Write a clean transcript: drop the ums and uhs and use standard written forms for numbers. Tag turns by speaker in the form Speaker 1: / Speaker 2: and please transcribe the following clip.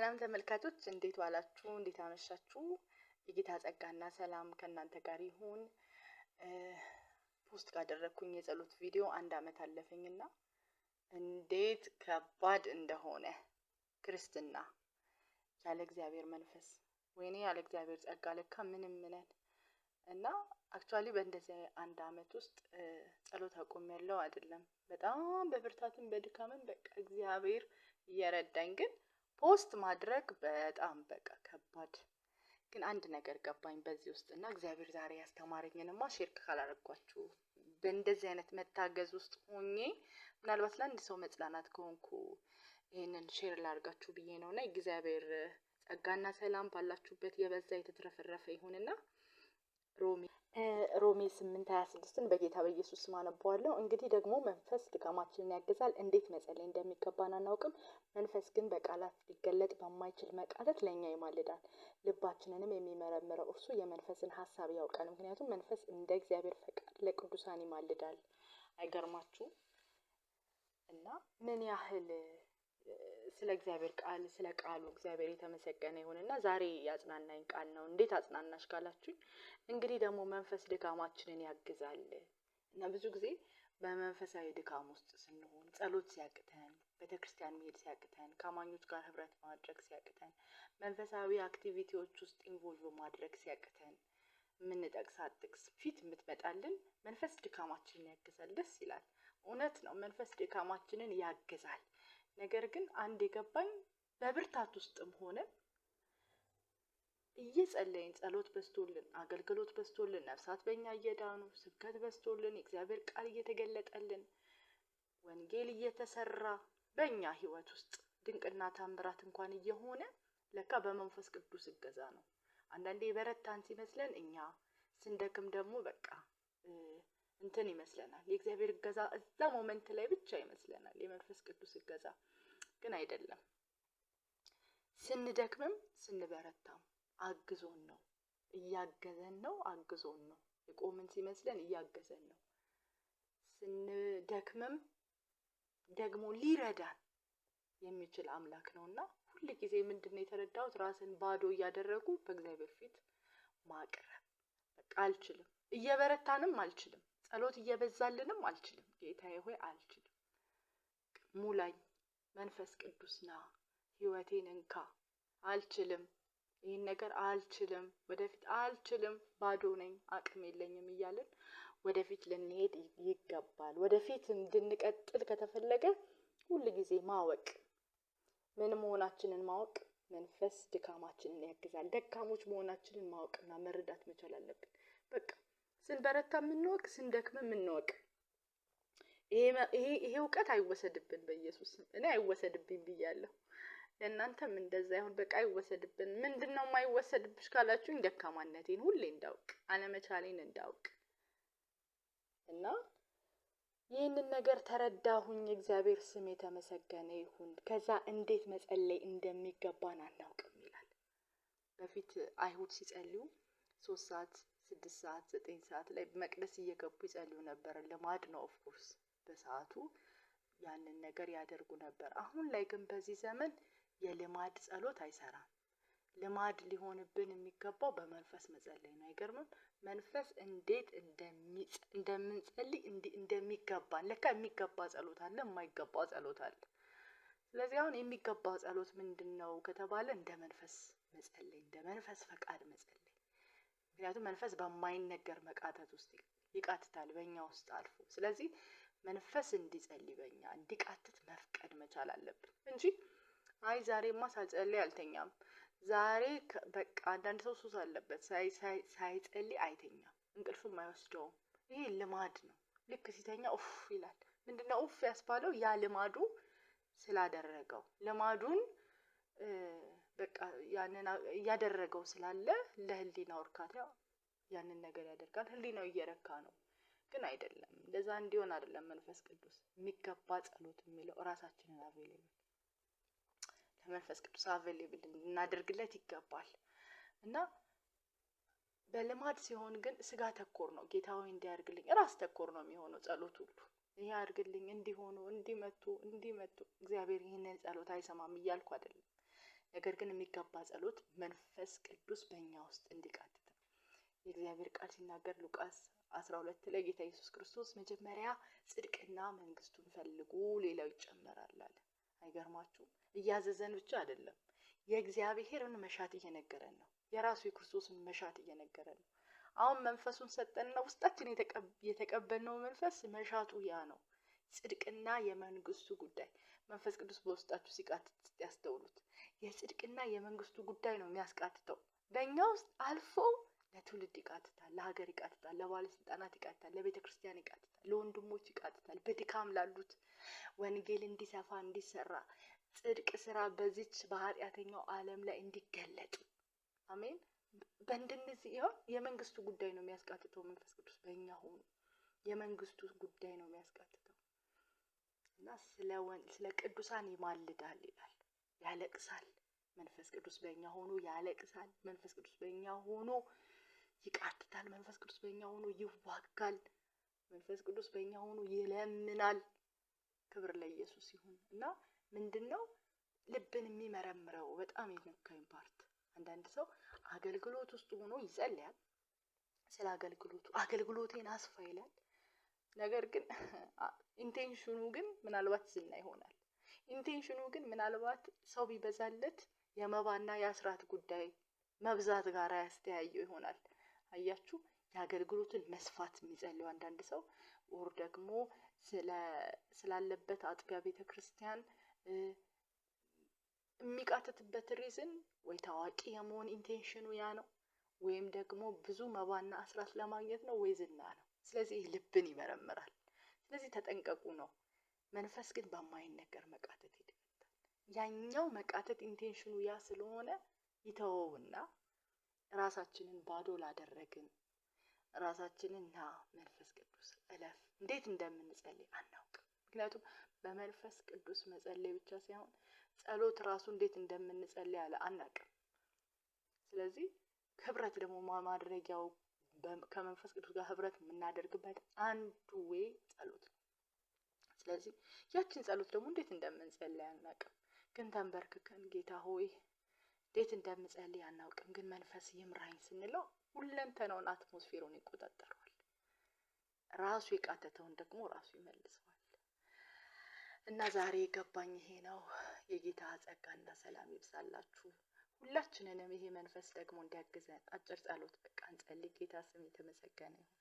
Speaker 1: ሰላም ተመልካቾች እንዴት ዋላችሁ? እንዴት አመሻችሁ? የጌታ ጸጋና ሰላም ከእናንተ ጋር ይሁን። ፖስት ካደረኩኝ የጸሎት ቪዲዮ 1 አመት አለፈኝና እንዴት ከባድ እንደሆነ ክርስትና ያለ እግዚአብሔር መንፈስ ወይኔ ያለ እግዚአብሔር ጸጋ ለካ ምንም ነን እና አክቹአሊ በእንደዚህ 1 አመት ውስጥ ጸሎት አቆሚያለሁ አይደለም። በጣም በብርታትም በድካምም በቃ እግዚአብሔር እየረዳኝ ግን ፖስት ማድረግ በጣም በቃ ከባድ ግን አንድ ነገር ገባኝ በዚህ ውስጥ እና እግዚአብሔር ዛሬ ያስተማረኝንማ ሼር ካላረጋችሁ በእንደዚህ አይነት መታገዝ ውስጥ ሆኜ ምናልባት ለአንድ ሰው መጽናናት ከሆንኩ ይሄንን ሼር ላርጋችሁ ብዬ ነውና እግዚአብሔር ጸጋና ሰላም ባላችሁበት የበዛ የተትረፈረፈ ይሁንና ሮሜ 8:26ን በጌታ በኢየሱስ ስም አነባዋለሁ። እንግዲህ ደግሞ መንፈስ ድካማችንን ያግዛል፣ እንዴት መጸለይ እንደሚገባን አናውቅም። መንፈስ ግን በቃላት ሊገለጥ በማይችል መቃተት ለኛ ይማልዳል። ልባችንንም የሚመረምረው እርሱ የመንፈስን ሐሳብ ያውቃል፣ ምክንያቱም መንፈስ እንደ እግዚአብሔር ፈቃድ ለቅዱሳን ይማልዳል። አይገርማችሁ? እና ምን ያህል ስለ እግዚአብሔር ቃል ስለ ቃሉ እግዚአብሔር የተመሰገነ ይሁንና ዛሬ ያጽናናኝ ቃል ነው። እንዴት አጽናናሽ ካላችሁኝ እንግዲህ ደግሞ መንፈስ ድካማችንን ያግዛል እና ብዙ ጊዜ በመንፈሳዊ ድካም ውስጥ ስንሆን ጸሎት ሲያቅተን፣ ቤተክርስቲያን መሄድ ሲያቅተን፣ ከአማኞች ጋር ህብረት ማድረግ ሲያቅተን፣ መንፈሳዊ አክቲቪቲዎች ውስጥ ኢንቮልቭ ማድረግ ሲያቅተን የምንጠቅሳት ጥቅስ ፊት የምትመጣልን መንፈስ ድካማችንን ያግዛል። ደስ ይላል። እውነት ነው። መንፈስ ድካማችንን ያግዛል። ነገር ግን አንድ የገባኝ በብርታት ውስጥም ሆነ እየጸለይን ጸሎት በስቶልን አገልግሎት በስቶልን ነፍሳት በእኛ እየዳኑ ስብከት በስቶልን የእግዚአብሔር ቃል እየተገለጠልን ወንጌል እየተሰራ በእኛ ህይወት ውስጥ ድንቅና ታምራት እንኳን እየሆነ ለካ በመንፈስ ቅዱስ እገዛ ነው። አንዳንዴ በረታን ሲመስለን እኛ ስንደክም ደግሞ በቃ እንትን ይመስለናል። የእግዚአብሔር እገዛ እዛ ሞመንት ላይ ብቻ ይመስለናል። የመንፈስ ቅዱስ እገዛ ግን አይደለም። ስንደክምም ስንበረታም አግዞን ነው፣ እያገዘን ነው፣ አግዞን ነው። የቆምን ሲመስለን እያገዘን ነው። ስንደክምም ደግሞ ሊረዳን የሚችል አምላክ ነውና ሁሉ ጊዜ ምንድነው የተረዳሁት? ራስን ባዶ እያደረጉ በእግዚአብሔር ፊት ማቅረብ። በቃ አልችልም፣ እየበረታንም አልችልም፣ ጸሎት እየበዛልንም አልችልም። ጌታዬ ሆይ አልችልም፣ ሙላኝ፣ መንፈስ ቅዱስ ና፣ ህይወቴን እንካ፣ አልችልም፣ ይሄን ነገር አልችልም፣ ወደፊት አልችልም፣ ባዶ ነኝ፣ አቅም የለኝም እያልን ወደፊት ልንሄድ ይገባል። ወደፊት እንድንቀጥል ከተፈለገ ሁሉ ጊዜ ማወቅ፣ ምን መሆናችንን ማወቅ፣ መንፈስ ድካማችንን ያግዛል። ደካሞች መሆናችንን ማወቅና መረዳት መቻል አለብን። በቃ ስንበረታ ምንወቅ፣ ስንደክም ምንወቅ። ይሄ ዕውቀት አይወሰድብን በኢየሱስ ስም። እኔ አይወሰድብኝ ብያለሁ። ለእናንተም እንደዛ ይሁን። በቃ አይወሰድብን። ምንድነው የማይወሰድብሽ ካላችሁኝ ደካማነቴን ሁሌ እንዳውቅ፣ አለመቻሌን እንዳውቅ እና ይህንን ነገር ተረዳሁኝ። እግዚአብሔር ስም የተመሰገነ ይሁን። ከዛ እንዴት መጸለይ እንደሚገባን አናውቅም ይላል። በፊት አይሁድ ሲጸልዩ 3 ሰዓት 6 ሰዓት 9 ሰዓት ላይ መቅደስ እየገቡ ይጸልዩ ነበር። ልማድ ነው ኦፍ ኮርስ በሰዓቱ ያንን ነገር ያደርጉ ነበር። አሁን ላይ ግን በዚህ ዘመን የልማድ ጸሎት አይሰራም። ልማድ ሊሆንብን የሚገባው በመንፈስ መጸለይ ነው። አይገርምም? መንፈስ እንዴት እንደምንጸልይ እንደሚገባን ለካ የሚገባ ጸሎት አለ፣ የማይገባ ጸሎት አለ። ስለዚህ አሁን የሚገባ ጸሎት ምንድነው ከተባለ እንደ መንፈስ መጸለይ፣ እንደ መንፈስ ፈቃድ መጸለይ። ምክንያቱም መንፈስ በማይነገር መቃተት ውስጥ ይቃትታል በእኛ ውስጥ አልፎ። ስለዚህ መንፈስ እንዲጸልይ በእኛ እንዲቃትት መፍቀድ መቻል አለብን እንጂ አይ ዛሬማ ሳልጸልይ አልተኛም፣ ዛሬ በቃ አንዳንድ ሰው ሱስ አለበት ሳይጸልይ አይተኛም፣ እንቅልፍም አይወስደውም። ይሄ ልማድ ነው። ልክ ሲተኛ ኡፍ ይላል። ምንድነው ኡፍ ያስባለው? ያ ልማዱ ስላደረገው ልማዱን በቃ ያንን ያደረገው ስላለ ለህሊናው እርካታ ያንን ነገር ያደርጋል። ህሊናው እየረካ ነው። ግን አይደለም። እንደዛ እንዲሆን አይደለም መንፈስ ቅዱስ የሚገባ ጸሎት የሚለው። ራሳችንን አቬሌብል ለመንፈስ ቅዱስ አቬሌብል እናደርግለት ይገባል። እና በልማድ ሲሆን ግን ስጋ ተኮር ነው። ጌታ ሆይ እንዲያርግልኝ ራስ ተኮር ነው የሚሆነው ጸሎት ሁሉ። ይሄ አርግልኝ፣ እንዲሆኑ፣ እንዲመቱ። እግዚአብሔር ይሄንን ጸሎት አይሰማም እያልኩ አይደለም። ነገር ግን የሚገባ ጸሎት መንፈስ ቅዱስ በእኛ ውስጥ እንዲቃትት ነው። የእግዚአብሔር ቃል ሲናገር ሉቃስ 12 ላይ ጌታ ኢየሱስ ክርስቶስ መጀመሪያ ጽድቅና መንግስቱን ፈልጉ ሌላው ይጨመራል አለ። አይገርማችሁም? እያዘዘን ብቻ አይደለም፣ የእግዚአብሔርን መሻት እየነገረን ነው። የራሱ የክርስቶስን መሻት እየነገረን ነው። አሁን መንፈሱን ሰጠንና ውስጣችን የተቀበልነው መንፈስ መሻቱ ያ ነው። ጽድቅና የመንግስቱ ጉዳይ መንፈስ ቅዱስ በውስጣችሁ ሲቃትት ያስተውሉት። የጽድቅና የመንግስቱ ጉዳይ ነው የሚያስቃትተው። በእኛ ውስጥ አልፎ ለትውልድ ይቃትታል፣ ለሀገር ይቃትታል፣ ለባለስልጣናት ይቃትታል፣ ለቤተ ክርስቲያን ይቃትታል፣ ለወንድሞች ይቃትታል፣ በድካም ላሉት ወንጌል እንዲሰፋ እንዲሰራ ጽድቅ ስራ በዚች በኃጢአተኛው ዓለም ላይ እንዲገለጥ አሜን። በእንደነዚህ ይኸው የመንግስቱ ጉዳይ ነው የሚያስቃትተው። መንፈስ ቅዱስ በእኛ ሆኖ የመንግስቱ ጉዳይ ነው የሚያስቃትተው እና ስለ ቅዱሳን ይማልዳል ይላል፣ ያለቅሳል። መንፈስ ቅዱስ በእኛ ሆኖ ያለቅሳል። መንፈስ ቅዱስ በእኛ ሆኖ ይቃትታል። መንፈስ ቅዱስ በእኛ ሆኖ ይዋጋል። መንፈስ ቅዱስ በእኛ ሆኖ ይለምናል። ክብር ለኢየሱስ ይሁን። እና ምንድነው ልብን የሚመረምረው በጣም የነካኝ ፓርት፣ አንዳንድ ሰው አገልግሎት ውስጥ ሆኖ ይጸልያል፣ ስለ አገልግሎቴን አስፋ ይላል። ነገር ግን ኢንቴንሽኑ ግን ምናልባት ዝና ይሆናል። ኢንቴንሽኑ ግን ምናልባት ሰው ቢበዛለት የመባና የአስራት ጉዳይ መብዛት ጋር ያስተያየው ይሆናል። አያችሁ፣ የአገልግሎትን መስፋት የሚጸልዩ አንዳንድ ሰው ወር ደግሞ ስላለበት አጥቢያ ቤተክርስቲያን የሚቃተትበት ሪዝን ወይ ታዋቂ የመሆን ኢንቴንሽኑ ያ ነው፣ ወይም ደግሞ ብዙ መባና አስራት ለማግኘት ነው፣ ወይ ዝና ነው። ስለዚህ ልብን ይመረምራል። ስለዚህ ተጠንቀቁ ነው። መንፈስ ግን በማይነገር መቃተት ይደግታል። ያኛው መቃተት ኢንቴንሽኑ ያ ስለሆነ ይተወውና ራሳችንን ባዶ ላደረግን ራሳችንን ና መንፈስ ቅዱስ እለፍ እንዴት እንደምንጸልይ አናውቅም። ምክንያቱም በመንፈስ ቅዱስ መጸለይ ብቻ ሳይሆን ጸሎት ራሱ እንዴት እንደምንጸልይ አናውቅም። ስለዚህ ህብረት ደግሞ ማድረጊያው ከመንፈስ ቅዱስ ጋር ህብረት የምናደርግበት አንዱ ወይ ጸሎት ነው። ስለዚህ ያችን ጸሎት ደግሞ እንዴት እንደምንጸልይ አናውቅም። ግን ተንበርክከን ጌታ ሆይ እንዴት እንደምንጸልይ አናውቅም፣ ግን መንፈስ ይምራኝ ስንለው ሁለንተናውን አትሞስፌሩን ይቆጣጠረዋል። ራሱ የቃተተውን ደግሞ ራሱ ይመልሰዋል። እና ዛሬ የገባኝ ይሄ ነው። የጌታ ጸጋና ሰላም ይብዛላችሁ። ሁላችንንም ይሄ መንፈስ ደግሞ እንዲያግዘን አጭር ጸሎት በቃ እንጸልይ። ጌታ ስም የተመሰገነ ይሁን።